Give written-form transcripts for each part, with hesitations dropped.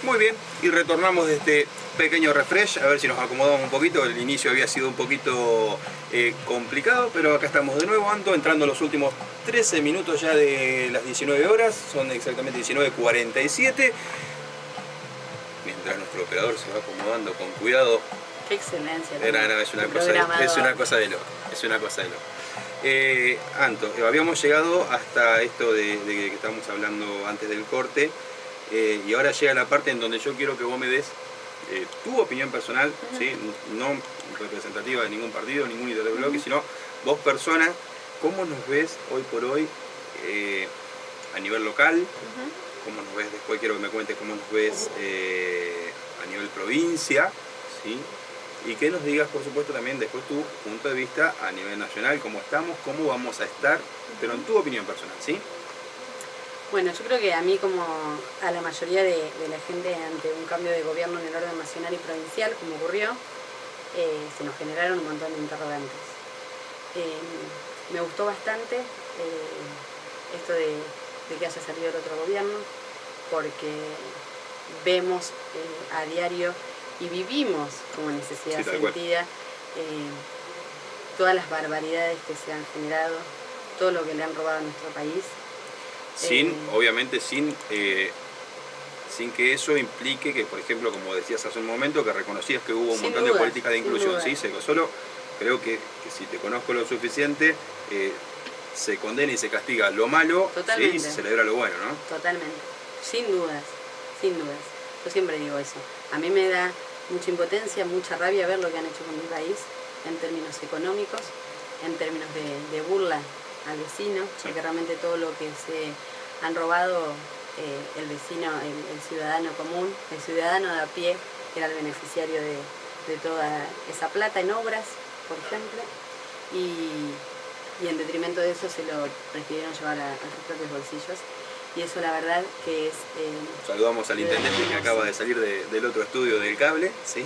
Muy bien, y retornamos de este pequeño refresh, a ver si nos acomodamos un poquito. El inicio había sido un poquito complicado, pero acá estamos de nuevo, Anto, entrando en los últimos 13 minutos ya de las 19 horas, son exactamente 19:47. Mientras nuestro operador se va acomodando con cuidado. Qué excelencia. No, es una cosa de loco, es una cosa de loco. Anto, habíamos llegado hasta esto de que estábamos hablando antes del corte, y ahora llega la parte en donde yo quiero que vos me des tu opinión personal, ¿sí? No representativa de ningún partido, ningún ideología, sino vos persona, ¿cómo nos ves hoy por hoy a nivel local? ¿Cómo nos ves? Después quiero que me cuentes cómo nos ves a nivel provincia, ¿sí? Y que nos digas, por supuesto, también después tu punto de vista a nivel nacional, cómo estamos, cómo vamos a estar, pero en tu opinión personal, ¿sí? Bueno, yo creo que a mí, como a la mayoría de la gente, ante un cambio de gobierno en el orden nacional y provincial, como ocurrió, se nos generaron un montón de interrogantes. Me gustó bastante esto de que haya salido el otro gobierno, porque vemos a diario y vivimos como necesidad sentida todas las barbaridades que se han generado, todo lo que le han robado a nuestro país. Obviamente sin que eso implique que, por ejemplo, como decías hace un momento, que reconocías que hubo un montón de políticas de inclusión, ¿sí? Solo creo que si te conozco lo suficiente, se condena y se castiga lo malo, ¿sí? Y se celebra lo bueno, ¿no? Totalmente, sin dudas, sin dudas. Yo siempre digo eso. A mí me da mucha impotencia, mucha rabia ver lo que han hecho con mi país en términos económicos, en términos de burla al vecino, porque realmente todo lo que se han robado el vecino, el ciudadano común, el ciudadano de a pie, que era el beneficiario de toda esa plata en obras, por ejemplo, y en detrimento de eso se lo prefirieron llevar a sus propios bolsillos. Y eso la verdad que es... Saludamos al intendente que acaba de salir del otro estudio del cable, ¿sí?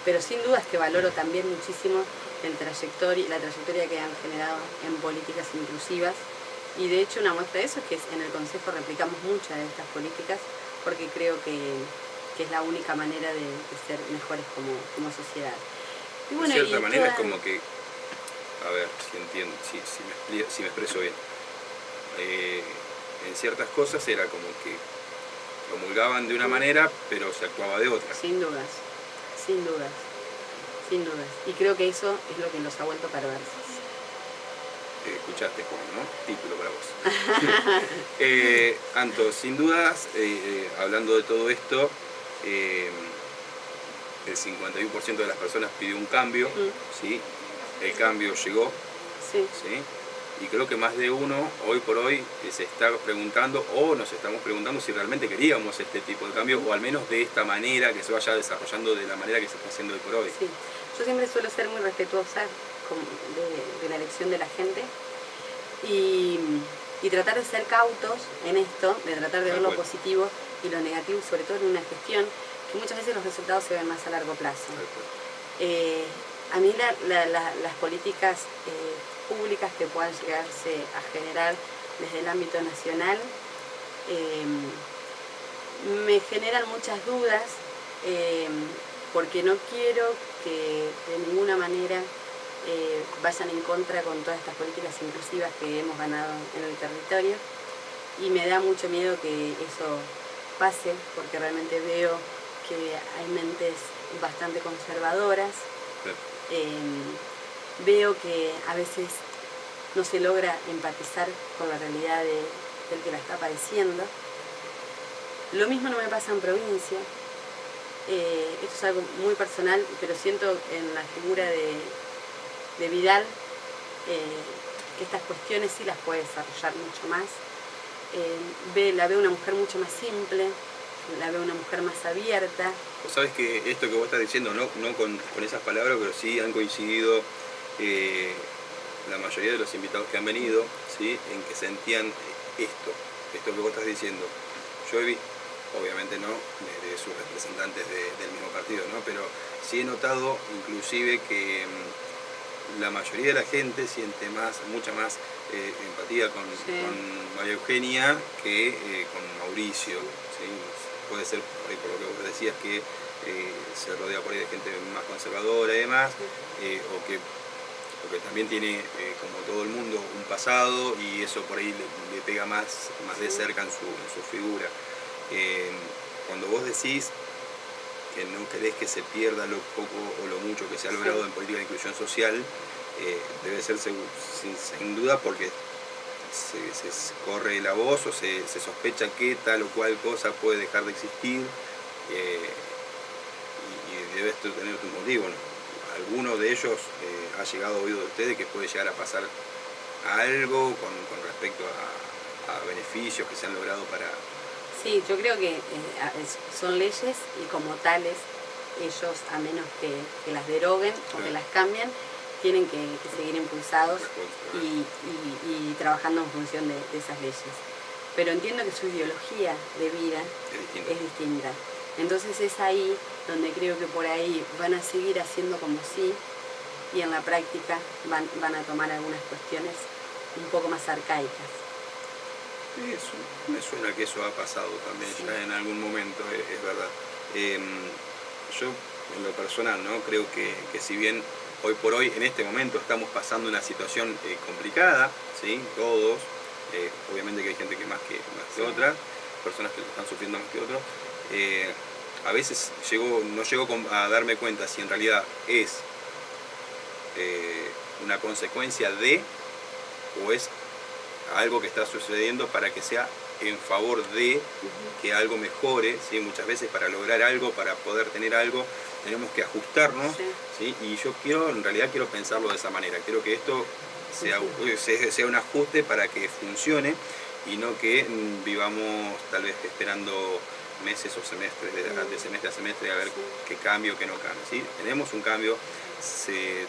Pero sin dudas que valoro también muchísimo la trayectoria que han generado en políticas inclusivas. Y de hecho una muestra de eso es que en el Consejo replicamos muchas de estas políticas, porque creo que es la única manera de ser mejores como sociedad. Y bueno, de cierta manera es como que, a ver si entiendo, si me expreso bien. En ciertas cosas era como que promulgaban de una manera, pero se actuaba de otra. Sin dudas, sin dudas, sin dudas. Y creo que eso es lo que los ha vuelto perversos. Escuchaste, Juan, ¿no? Título para vos. Anto, sin dudas, hablando de todo esto, el 51% de las personas pidió un cambio, ¿sí? El cambio llegó, ¿sí? Y creo que más de uno, hoy por hoy, se está preguntando, o nos estamos preguntando si realmente queríamos este tipo de cambio, o al menos de esta manera, que se vaya desarrollando de la manera que se está haciendo hoy por hoy. Sí. Yo siempre suelo ser muy respetuosa de la elección de la gente y tratar de ser cautos en esto, de tratar de ver lo positivo y lo negativo, sobre todo en una gestión, que muchas veces los resultados se ven más a largo plazo. A mí las políticas públicas que puedan llegarse a generar desde el ámbito nacional me generan muchas dudas, porque no quiero que de ninguna manera vayan en contra con todas estas políticas inclusivas que hemos ganado en el territorio, y me da mucho miedo que eso pase, porque realmente veo que hay mentes bastante conservadoras. Veo que a veces no se logra empatizar con la realidad del que la está padeciendo. Lo mismo no me pasa en provincia. Esto es algo muy personal, pero siento en la figura de Vidal que estas cuestiones sí las puede desarrollar mucho más. La veo una mujer mucho más simple, la veo una mujer más abierta. Vos sabés que esto que vos estás diciendo, no con esas palabras, pero sí han coincidido la mayoría de los invitados que han venido, ¿sí? En que sentían esto que vos estás diciendo. Yo he visto, obviamente no de sus representantes del mismo partido, ¿no? Pero sí he notado inclusive que la mayoría de la gente siente mucha más empatía con María Eugenia que con Mauricio, ¿sí? Puede ser por lo que vos decías que se rodea por ahí de gente más conservadora y demás, o que también tiene, como todo el mundo, un pasado y eso por ahí le pega más de cerca en su figura. Cuando vos decís que no querés que se pierda lo poco o lo mucho que se ha logrado en política de inclusión social, debe ser sin duda porque se corre la voz o se sospecha que tal o cual cosa puede dejar de existir, y debes tener tu motivo, ¿no? ¿Alguno de ellos ha llegado a oído de ustedes que puede llegar a pasar algo con respecto a beneficios que se han logrado para...? Sí, yo creo que son leyes y como tales ellos, a menos que las deroguen o que las cambien, tienen que seguir impulsados y trabajando en función de esas leyes. Pero entiendo que su ideología de vida es distinta. Entonces es ahí donde creo que por ahí van a seguir haciendo como sí, y en la práctica van a tomar algunas cuestiones un poco más arcaicas. Eso, me suena que eso ha pasado también ya en algún momento, es verdad. Yo, en lo personal, ¿no? Creo que si bien hoy por hoy, en este momento, estamos pasando una situación complicada, ¿sí? Todos, obviamente que hay gente que más que otras, personas que lo están sufriendo más que otros, a veces no llego a darme cuenta si en realidad es una consecuencia de, o es algo que está sucediendo para que sea en favor de que algo mejore, ¿sí? Muchas veces para lograr algo, para poder tener algo, tenemos que ajustarnos, ¿sí? Y yo en realidad quiero pensarlo de esa manera, quiero que esto sea un ajuste para que funcione y no que vivamos tal vez esperando meses o semestres, de semestre a semestre, a ver qué cambio o qué no cambio, ¿sí? Tenemos un cambio, se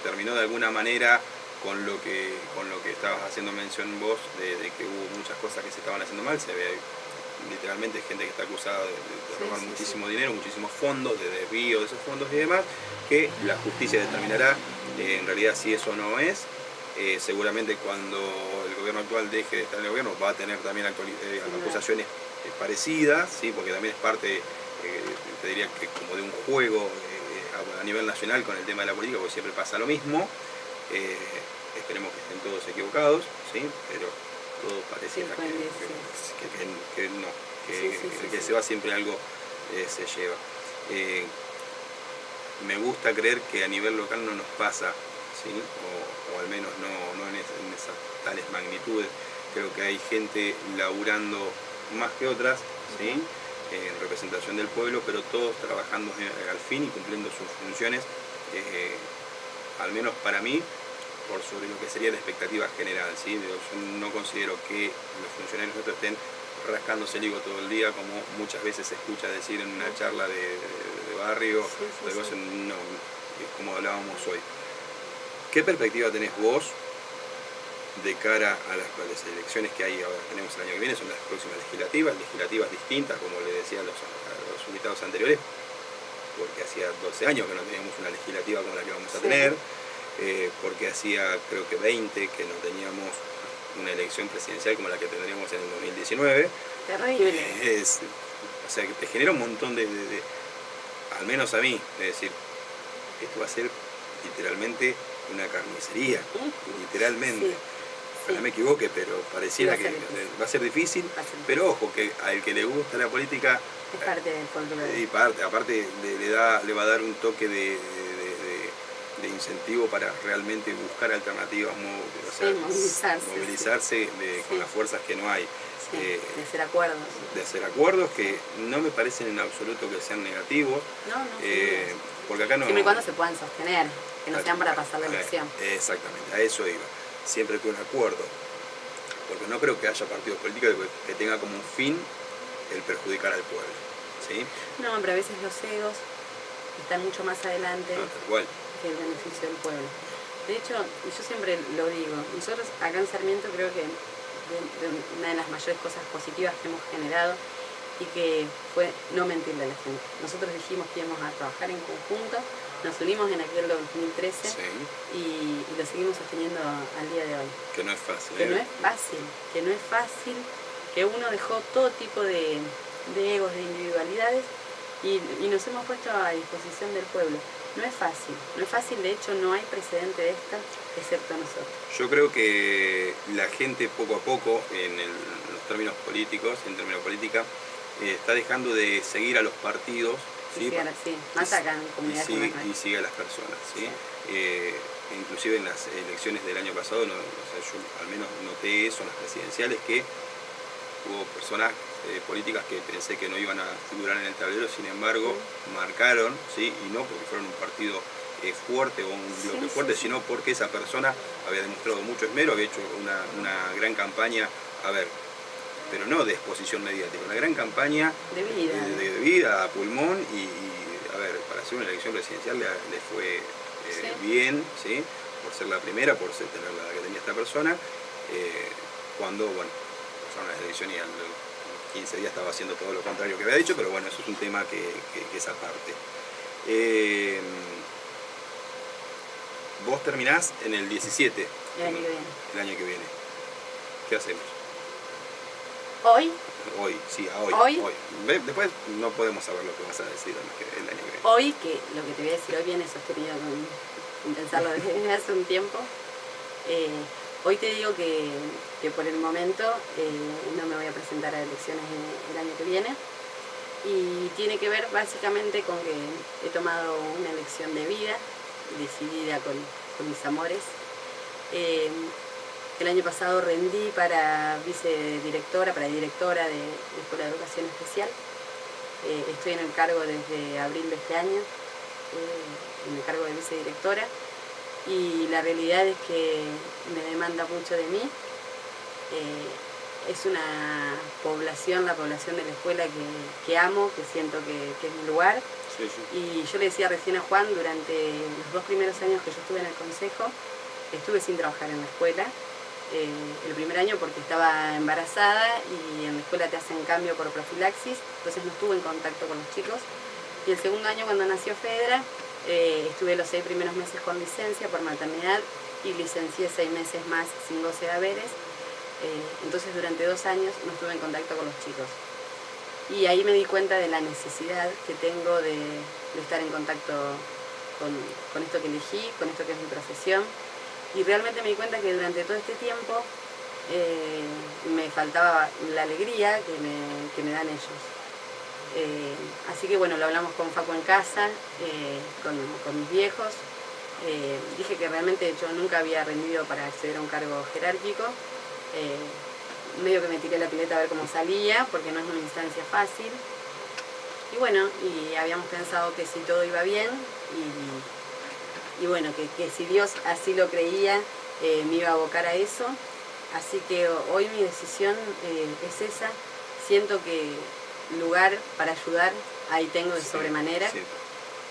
terminó de alguna manera con lo que estabas haciendo mención vos, de que hubo muchas cosas que se estaban haciendo mal. Se ve literalmente gente que está acusada de robar muchísimo dinero, muchísimos fondos, de desvío de esos fondos y demás, que la justicia determinará en realidad si eso no es. Seguramente cuando el gobierno actual deje de estar en el gobierno va a tener también acusaciones parecidas, ¿sí? Porque también es parte, te diría que como de un juego a nivel nacional con el tema de la política, porque siempre pasa lo mismo. Esperemos que estén todos equivocados, ¿sí? Pero todo pareciera que no, el que se va siempre algo se lleva. Me gusta creer que a nivel local no nos pasa, ¿sí? O al menos no en esas tales magnitudes. Creo que hay gente laburando más que otras, ¿sí? En representación del pueblo, pero todos trabajando al fin y cumpliendo sus funciones, al menos para mí, por sobre lo que sería la expectativa general, ¿sí? Yo no considero que los funcionarios nuestros estén rascándose el higo todo el día, como muchas veces se escucha decir en una charla de barrio, no, como hablábamos hoy. ¿Qué perspectiva tenés vos de cara a las elecciones que hay ahora? Tenemos el año que viene, son las próximas legislativas distintas, como le decía a los invitados anteriores, porque hacía 12 años que no teníamos una legislativa como la que vamos a tener. Porque hacía creo que 20 que no teníamos una elección presidencial como la que tendríamos en el 2019. Terrible. O sea, que te genera un montón al menos a mí, de decir, esto va a ser literalmente una carnicería, literalmente. Ojalá me equivoque, pero pareciera que va a ser difícil, pero ojo, que al que le gusta la política... Es parte del folclore. Y aparte le va a dar un toque de incentivo para realmente buscar alternativas, movilizarse con las fuerzas que no hay. De hacer acuerdos. De hacer acuerdos que no me parecen en absoluto que sean negativos. Porque acá no... Siempre y cuando se puedan sostener, que no sean para pasar la elección. Exactamente, a eso iba. Siempre que un acuerdo, porque no creo que haya partidos políticos que tenga como un fin el perjudicar al pueblo, ¿sí? No, pero a veces los egos están mucho más adelante que el beneficio del pueblo. De hecho, yo siempre lo digo, nosotros acá en Sarmiento creo que una de las mayores cosas positivas que hemos generado y que fue no mentirle a la gente. Nosotros dijimos que íbamos a trabajar en conjunto Nos unimos en aquel 2013 Sí. y lo seguimos sosteniendo al día de hoy. Que no es fácil. Que no es fácil, que uno dejó todo tipo de egos, de individualidades y nos hemos puesto a disposición del pueblo. No es fácil, de hecho no hay precedente de esta, excepto nosotros. Yo creo que la gente poco a poco, en los términos políticos, en términos política, está dejando de seguir a los partidos. ¿Sí? Sí, más acá en comunidades y sigue a las personas. ¿Sí? Sí. Inclusive en las elecciones del año pasado, yo al menos noté eso en las presidenciales, que hubo personas políticas que pensé que no iban a figurar en el tablero, sin embargo marcaron, ¿sí? Y no porque fueron un partido fuerte o un bloque fuerte, sino porque esa persona había demostrado mucho esmero, había hecho una gran campaña, pero no de exposición mediática, una gran campaña de vida a pulmón y para hacer una elección presidencial le fue bien, ¿sí? Por ser la primera, por tener la edad que tenía esta persona, cuando, pasaron las elecciones y a los 15 días estaba haciendo todo lo contrario que había dicho, pero bueno, eso es un tema que es aparte. Vos terminás en el 17. El año que viene. El año que viene. ¿Qué hacemos? ¿Hoy? Hoy, sí, hoy. Después no podemos saber lo que vas a decir el año que viene. Hoy, que lo que te voy a decir hoy viene sostenido con pensarlo desde hace un tiempo. Hoy te digo que por el momento no me voy a presentar a elecciones el año que viene. Y tiene que ver básicamente con que he tomado una elección de vida, decidida con mis amores. El año pasado rendí para vicedirectora, para directora de Escuela de Educación Especial. Estoy en el cargo desde abril de este año, en el cargo de vicedirectora, y la realidad es que me demanda mucho de mí. Es una población, la población de la escuela que amo, que siento que es mi lugar. Sí, sí. Y yo le decía recién a Juan, durante los 2 primeros años que yo estuve en el consejo, estuve sin trabajar en la escuela. El primer año porque estaba embarazada y en la escuela te hacen cambio por profilaxis, entonces no estuve en contacto con los chicos. Y el segundo año, cuando nació Fedra, estuve los 6 primeros meses con licencia por maternidad y licencié 6 meses más sin goce de haberes. Entonces durante 2 años no estuve en contacto con los chicos. Y ahí me di cuenta de la necesidad que tengo de estar en contacto con esto que elegí, con esto que es mi profesión. Y realmente me di cuenta que durante todo este tiempo me faltaba la alegría que me dan ellos. Así que bueno, lo hablamos con Facu en casa, con mis viejos. Dije que realmente yo nunca había rendido para acceder a un cargo jerárquico. Medio que me tiré la pileta a ver cómo salía, porque no es una instancia fácil. Y bueno, y habíamos pensado que si todo iba bien, y bueno, que si Dios así lo creía, me iba a abocar a eso. Así que hoy mi decisión es esa. Siento que lugar para ayudar ahí tengo de sobremanera. Sí.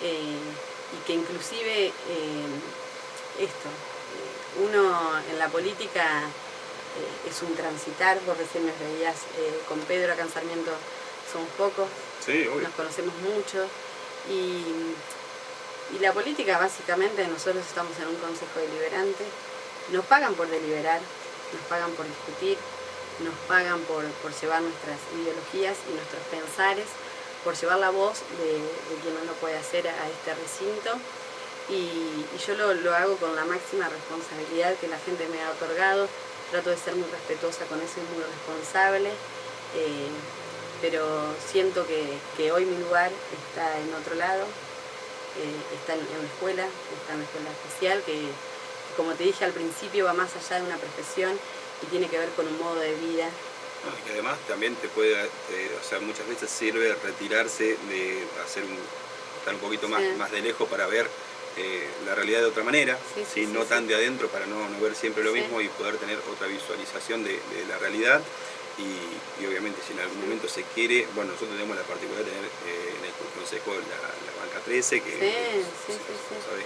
Y que inclusive uno en la política es un transitar. Vos recién me veías con Pedro acá en Sarmiento, somos pocos, Sí, obvio. Nos conocemos mucho y la política básicamente, nosotros estamos en un consejo deliberante, nos pagan por deliberar, nos pagan por discutir, nos pagan por llevar nuestras ideologías y nuestros pensares, por llevar la voz de quien no lo puede hacer a este recinto. Y yo lo hago con la máxima responsabilidad que la gente me ha otorgado. Trato de ser muy respetuosa con eso y muy responsable, pero siento que hoy mi lugar está en otro lado, está en la escuela, está en la escuela especial, que como te dije al principio va más allá de una profesión y tiene que ver con un modo de vida. Y que además también te puede, muchas veces sirve retirarse, de estar un poquito más de lejos para ver la realidad de otra manera, no tan de adentro, para no ver siempre lo mismo y poder tener otra visualización de la realidad. Y obviamente si en algún momento se quiere, bueno, nosotros tenemos la particularidad de tener en el consejo la banca 13, que sabes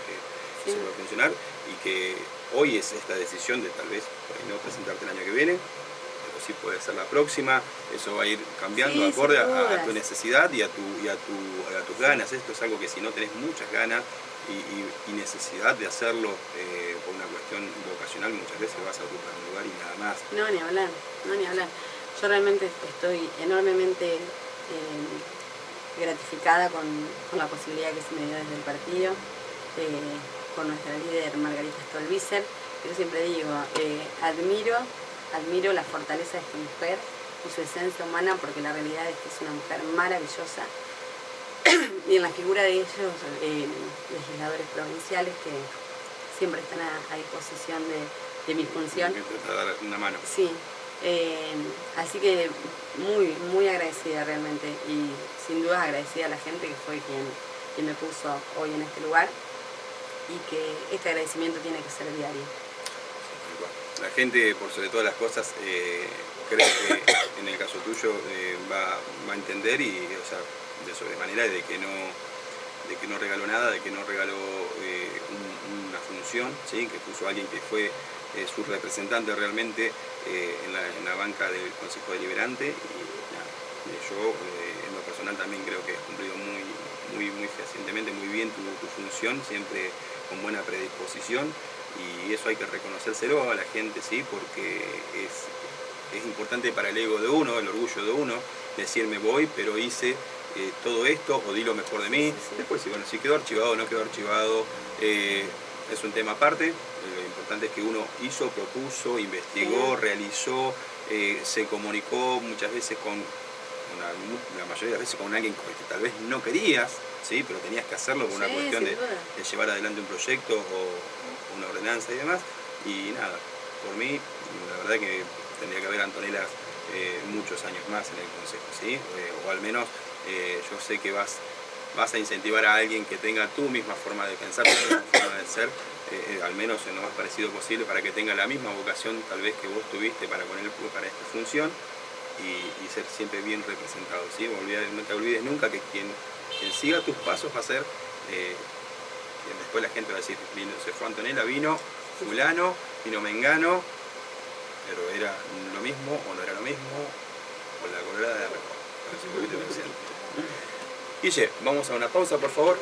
que se puede funcionar, y que hoy es esta decisión de tal vez no presentarte el año que viene, pero sí puede ser la próxima. Eso va a ir cambiando acorde a tu necesidad y a tus ganas. Esto es algo que si no tenés muchas ganas, y necesidad de hacerlo por una cuestión vocacional, muchas veces vas a ocupar un lugar y nada más. No, ni hablar, no, ni hablar. Yo realmente estoy enormemente gratificada con la posibilidad que se me dio desde el partido, con nuestra líder Margarita Stolbizer. Yo siempre digo, admiro la fortaleza de esta mujer y su esencia humana, porque la realidad es que es una mujer maravillosa. Y en la figura de ellos, legisladores provinciales que siempre están a disposición de mi función. Dar una mano. Sí, así que muy agradecida realmente, y sin duda agradecida a la gente que fue quien me puso hoy en este lugar, y que este agradecimiento tiene que ser diario. La gente, por sobre todas las cosas, creo que en el caso tuyo va a entender, y o sea, de sobremanera, de que no regaló nada, de que no regaló una función, ¿sí? Que puso a alguien que fue su representante realmente en la banca del Consejo Deliberante, y nada, yo en lo personal también creo que has cumplido muy fehacientemente, muy bien tu función, siempre con buena predisposición, y eso hay que reconocérselo a la gente, ¿sí? Porque es importante para el ego de uno, el orgullo de uno, decir me voy, pero hice todo esto, o di lo mejor de mí. Sí. Después, bueno, si quedó archivado o no quedó archivado, es un tema aparte. Lo importante es que uno hizo, propuso, investigó, realizó, se comunicó muchas veces la mayoría de las veces con alguien con el que tal vez no querías, ¿sí? Pero tenías que hacerlo por una cuestión de llevar adelante un proyecto o una ordenanza y demás. Y nada, por mí, la verdad que tendría que haber Antonelas muchos años más en el Consejo, ¿sí? O al menos yo sé que vas a incentivar a alguien que tenga tu misma forma de pensar, tu misma forma de ser, al menos en lo más parecido posible, para que tenga la misma vocación tal vez que vos tuviste para esta función, y ser siempre bien representado, ¿sí? No te olvides nunca que quien siga tus pasos va a ser, después la gente va a decir, se fue Antonella, vino fulano, vino mengano, pero era lo mismo o no era lo mismo, o la colorada de la Guille, vamos a una pausa, por favor.